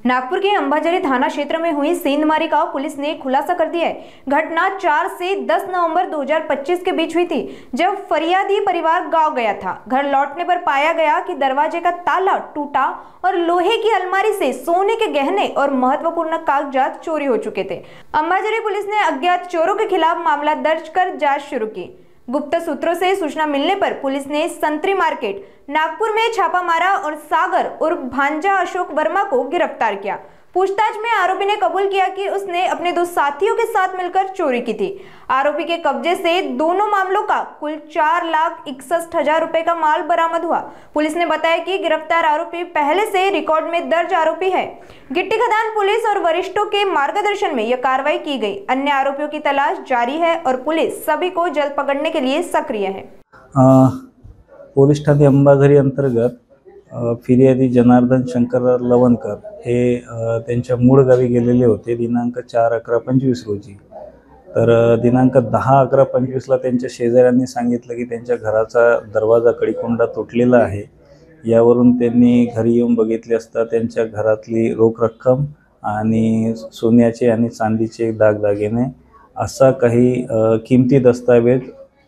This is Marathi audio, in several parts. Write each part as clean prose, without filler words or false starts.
नागपुर के अंबाझरी थाना क्षेत्र में हुई सेंधमारी का पुलिस ने खुलासा कर दिया है। घटना 4 से 10 नवंबर 2025 के बीच हुई थी, जब फरियादी परिवार गांव गया था। घर लौटने पर पाया गया कि दरवाजे का ताला टूटा और लोहे की अलमारी से सोने के गहने और महत्वपूर्ण कागजात चोरी हो चुके थे। अंबाझरी पुलिस ने अज्ञात चोरों के खिलाफ मामला दर्ज कर जांच शुरू की। गुप्त सूत्रों से सूचना मिलने पर पुलिस ने संतरी मार्केट नागपुर में छापा मारा और सागर उर्फ भांजा अशोक वर्मा को गिरफ्तार किया। पूछताछ में आरोपी ने कबूल किया कि उसने अपने 2 साथियों के साथ मिलकर चोरी की थी। आरोपी के कब्जे से दोनों मामलों का कुल 4,61,000 रुपए का माल बरामद हुआ। पुलिस ने बताया कि गिरफ्तार आरोपी पहले से रिकॉर्ड में दर्ज आरोपी है। गिट्टी खदान पुलिस और वरिष्ठों के मार्गदर्शन में यह कार्रवाई की गई। अन्य आरोपियों की तलाश जारी है और पुलिस सभी को जल्द पकड़ने के लिए सक्रिय है। पोलीस ठाणे अंबाझरी अंतर्गत फिर्यादी जनार्दन शंकरराव लवणकर हे त्यांच्या मूळ गावी गेलेले होते दिनांक 4/11/25 रोजी। तर दिनांक 10/11/25ला त्यांच्या शेजाऱ्यांनी सांगितलं की त्यांच्या घराचा दरवाजा कडिकोंडा तुटलेला आहे। यावरून त्यांनी घरी येऊन बघितले असता त्यांच्या घरातली रोख रक्कम आणि सोन्याचे आणि चांदीचे दागदागिने असा काही किमती दस्तावेज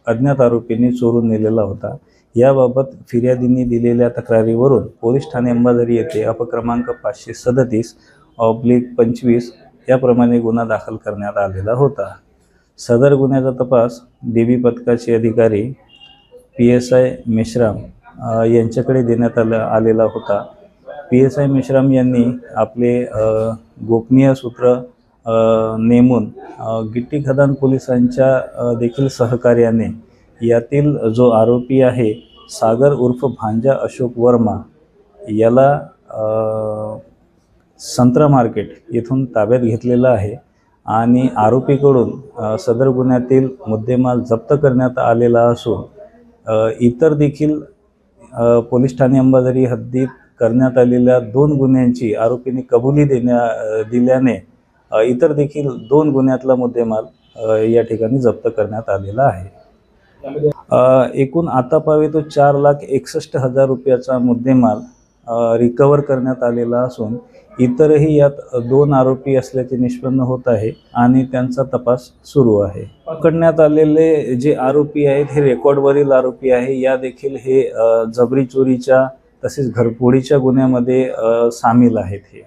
अज्ञात आरोपींनी चोरून नेलेला होता। याबाबत फिर्यादींनी दिलेल्या तक्रारीवरून पोलीस ठाणे अंबाझरी येथे अपक्रमांक 537/25 याप्रमाणे गुन्हा दाखल करण्यात आलेला होता। सदर गुन्ह्याचा तपास डीबी पथकाचे अधिकारी PSI मेश्राम यांच्याकडे देण्यात आलेला होता। PSI मेश्राम यांनी आपले गोपनीय सूत्र नेमून गिट्टी खदान पोलिसांच्या देखील सहकार्याने यातील जो आरोपी आहे सागर उर्फ भांजा अशोक वर्मा याला संतरा मार्केट येथून ताब्यात घेतलेला आहे आणि आरोपीकडून सदर गुन्ह्यातील मुद्देमाल जप्त करण्यात आलेला असून इतर देखील पोलीस ठाणे अंबाझरी हद्दीत करण्यात आलेल्या 2 गुन्ह्यांची आरोपींनी कबुली दिल्याने इतर देखील 2 गुन्ह्यातला मुद्देमाल या ठिकाणी जप्त करण्यात आलेला आहे। एकूण आता पावे तो 4,61,000 रुपयाचा मुद्देमाल रिकवर करण्यात आलेला असून इतरही यात 2 आरोपी असल्याचे निष्पन्न होत आहे आणि त्यांचा तपास सुरू आहे। पकडण्यात आलेले जे आरोपी आहेत हे रेकॉर्डवरील आरोपी आहे। या देखील हे जबरी चोरीच्या तसेच घरफोडीच्या गुन्ह्यामध्ये सामील आहेत। हे